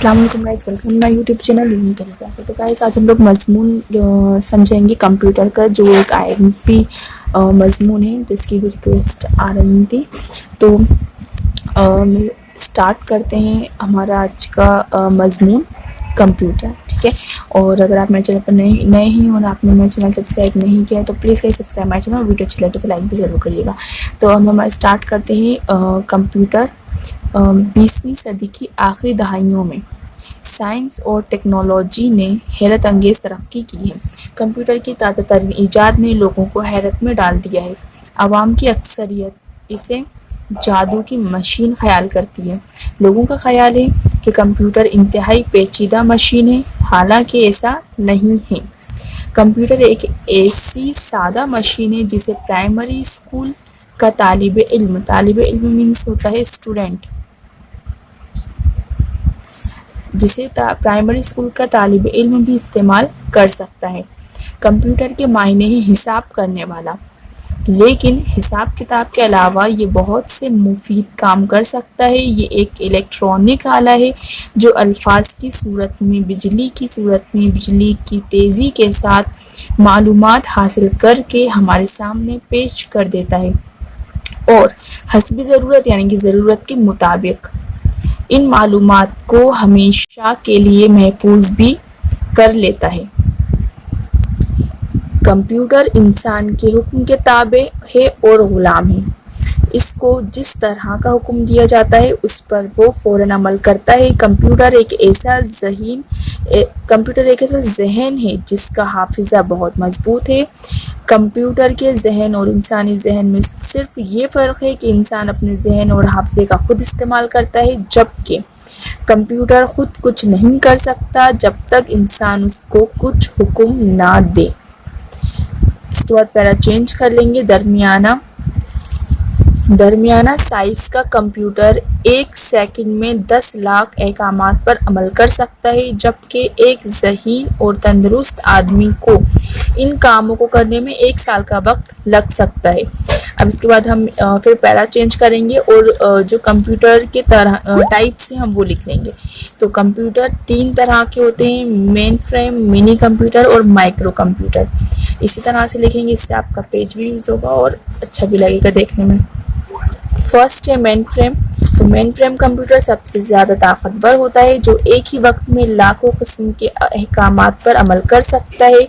अस्सलाम वालेकुम guys, welcome my YouTube channel living तरीका पे। तो गाइस आज हम लोग मजमून समझेंगे कंप्यूटर का, जो एक IMP मजमून है जिसकी भी रिक्वेस्ट आ रही थी। तो स्टार्ट करते हैं हमारा आज का मजमून कंप्यूटर, ठीक है। और अगर आप मेरे चैनल पर नए हैं और आपने मेरा चैनल सब्सक्राइब नहीं किया है तो प्लीज़ कहीं सब्सक्राइब माय चैनल, वीडियो अच्छी लगे तो लाइक भी ज़रूर करिएगा। तो हम स्टार्ट करते हैं कंप्यूटर। 20वीं सदी की आखिरी दहाइयों में साइंस और टेक्नोलॉजी ने हैरत अंगेज़ तरक्की की है। कंप्यूटर की ताज़ा तरीन ईजाद ने लोगों को हैरत में डाल दिया है। आवाम की अक्सरियत इसे जादू की मशीन ख्याल करती है। लोगों का ख्याल है कि कंप्यूटर इंतहाई पेचीदा मशीन है, हालांकि ऐसा नहीं है। कंप्यूटर एक ऐसी सादा मशीन है जिसे प्राइमरी स्कूल का तालिब इल्म मीन्स होता है स्टूडेंट, जिसे प्राइमरी स्कूल का तालिब इल्म भी इस्तेमाल कर सकता है। कंप्यूटर के मायने है हिसाब करने वाला, लेकिन हिसाब किताब के अलावा ये बहुत से मुफीद काम कर सकता है। ये एक इलेक्ट्रॉनिक आला है जो अल्फाज की सूरत में, बिजली की सूरत में, बिजली की तेज़ी के साथ मालूमात हासिल करके हमारे सामने पेश कर देता है और हस्बी ज़रूरत यानी कि ज़रूरत के मुताबिक इन मालूमात को हमेशा के लिए महफूज भी कर लेता है। कंप्यूटर इंसान के हुक्म के ताबे है और ग़ुलाम है। इसको जिस तरह का हुक्म दिया जाता है उस पर वो फ़ौरन अमल करता है। कंप्यूटर एक ऐसा जहन है जिसका हाफिज़ा बहुत मजबूत है। कंप्यूटर के जहन और इंसानी जहन में सिर्फ ये फ़र्क है कि इंसान अपने जहन और हाफिज़े का खुद इस्तेमाल करता है, जबकि कंप्यूटर खुद कुछ नहीं कर सकता जब तक इंसान उसको कुछ हुक्म ना दे। इसके बाद पैरा चेंज कर लेंगे। दरमियाना साइज़ का कंप्यूटर 1 सेकंड में 10 लाख अहकामात पर अमल कर सकता है, जबकि एक ज़हीन और तंदुरुस्त आदमी को इन कामों को करने में 1 साल का वक्त लग सकता है। अब इसके बाद हम फिर पैरा चेंज करेंगे और जो कंप्यूटर के टाइप से हम वो लिख लेंगे। तो कंप्यूटर 3 तरह के होते हैं, मेन फ्रेम, मिनी कंप्यूटर और माइक्रो कंप्यूटर। इसी तरह से लिखेंगे, इससे आपका पेज भी यूज़ होगा और अच्छा भी लगेगा देखने में। फर्स्ट है मेन फ्रेम। तो मेन फ्रेम कंप्यूटर सबसे ज़्यादा ताकतवर होता है, जो एक ही वक्त में लाखों किस्म के अहकामात पर अमल कर सकता है।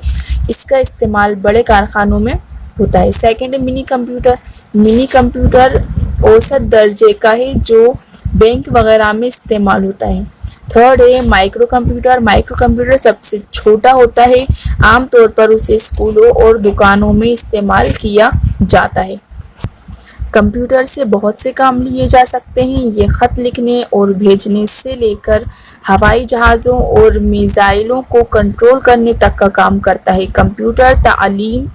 इसका इस्तेमाल बड़े कारखानों में होता है। सेकंड है मिनी कंप्यूटर। मिनी कंप्यूटर औसत दर्जे का है जो बैंक वगैरह में इस्तेमाल होता है। थर्ड है माइक्रो कंप्यूटर। माइक्रो कंप्यूटर सबसे छोटा होता है, आमतौर पर उसे स्कूलों और दुकानों में इस्तेमाल किया जाता है। कंप्यूटर से बहुत से काम लिए जा सकते हैं। ये ख़त लिखने और भेजने से लेकर हवाई जहाज़ों और मिसाइलों को कंट्रोल करने तक का काम करता है। कंप्यूटर तालीम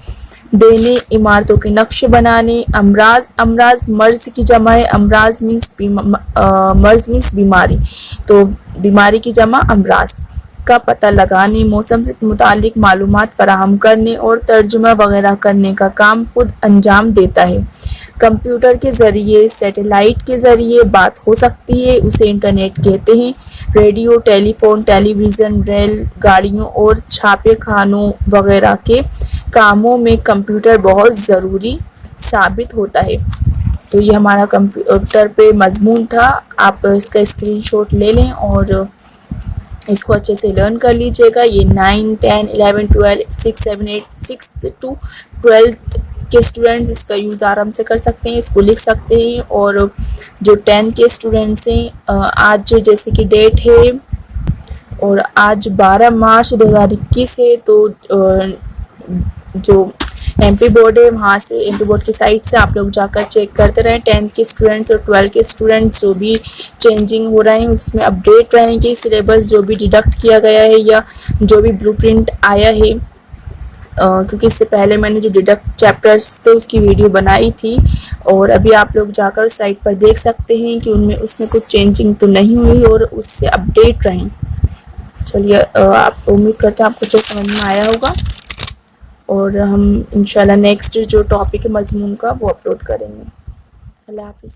देने, इमारतों के नक्शे बनाने, अमराज मर्ज की जमा है, मर्ज मीन्स बीमारी, तो बीमारी की जमा अमराज का पता लगाने, मौसम से मुतालिक मालूमात फराहम करने और तर्जुमा वगैरह करने का काम खुद अंजाम देता है। कंप्यूटर के ज़रिए, सैटेलाइट के ज़रिए बात हो सकती है, उसे इंटरनेट कहते हैं। रेडियो, टेलीफोन, टेलीविज़न, रेल गाड़ियों और छापे खानों वगैरह के कामों में कंप्यूटर बहुत ज़रूरी साबित होता है। तो ये हमारा कंप्यूटर पे मजमून था। आप इसका स्क्रीनशॉट ले लें और इसको अच्छे से लर्न कर लीजिएगा। ये 9, 10, 11, 12, 6, 7, 8, 6 to 12 के स्टूडेंट्स इसका यूज़ आराम से कर सकते हैं, इसको लिख सकते हैं। और जो 10 के स्टूडेंट्स हैं, आज जैसे कि डेट है और आज 12 मार्च 2021 है, तो जो MP बोर्ड है वहाँ से, MP बोर्ड की साइट से आप लोग जाकर चेक करते रहें। 10 के स्टूडेंट्स और 12 के स्टूडेंट्स जो भी चेंजिंग हो रहे हैं उसमें अपडेट रहेंगे। सिलेबस जो भी डिडक्ट किया गया है या जो भी ब्लूप्रिंट आया है, क्योंकि इससे पहले मैंने जो डिडक्ट चैप्टर्स थे उसकी वीडियो बनाई थी और अभी आप लोग जाकर साइट पर देख सकते हैं कि उसमें कुछ चेंजिंग तो नहीं हुई और उससे अपडेट रहें। चलिए, आप उम्मीद करते हैं आपको जो समझ में आया होगा और हम इंशाल्लाह नेक्स्ट जो टॉपिक है मजमून का वो अपलोड करेंगे। अल्लाह हाफिज़।